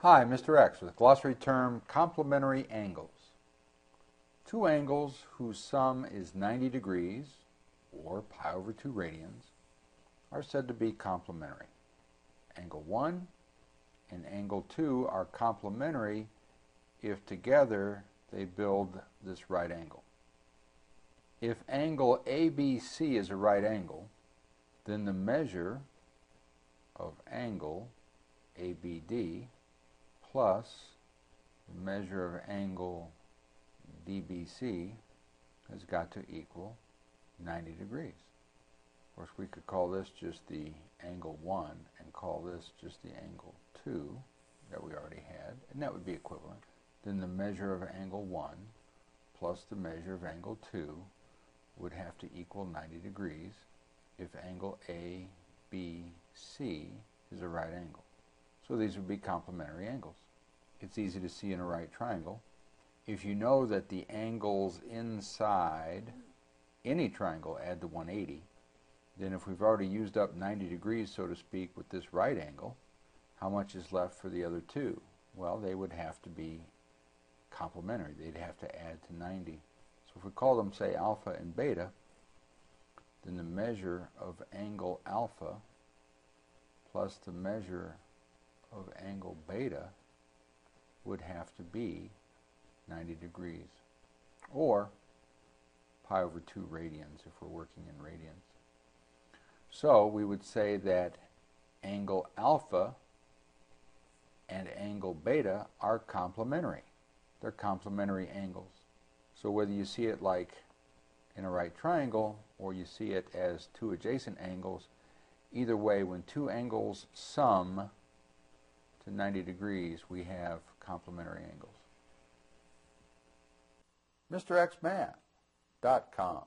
Hi, Mr. X with glossary term complementary angles. Two angles whose sum is 90 degrees, or pi over 2 radians, are said to be complementary. Angle 1 and angle 2 are complementary if together they build this right angle. If angle ABC is a right angle, then the measure of angle ABD plus the measure of angle DBC has got to equal 90 degrees. Of course, we could call this just the angle 1 and call this just the angle 2 that we already had, and that would be equivalent. Then the measure of angle 1 plus the measure of angle 2 would have to equal 90 degrees if angle ABC is a right angle. So these would be complementary angles. It's easy to see in a right triangle. If you know that the angles inside any triangle add to 180, then if we've already used up 90 degrees, so to speak, with this right angle, how much is left for the other two? Well, they would have to be complementary. They'd have to add to 90. So if we call them, say, alpha and beta, then the measure of angle alpha plus the measure of angle beta would have to be 90 degrees, or pi over 2 radians if we're working in radians. So we would say that angle alpha and angle beta are complementary. They're complementary angles. So whether you see it like in a right triangle or you see it as two adjacent angles, either way, when two angles sum to 90 degrees, we have complementary angles. MrXMath.com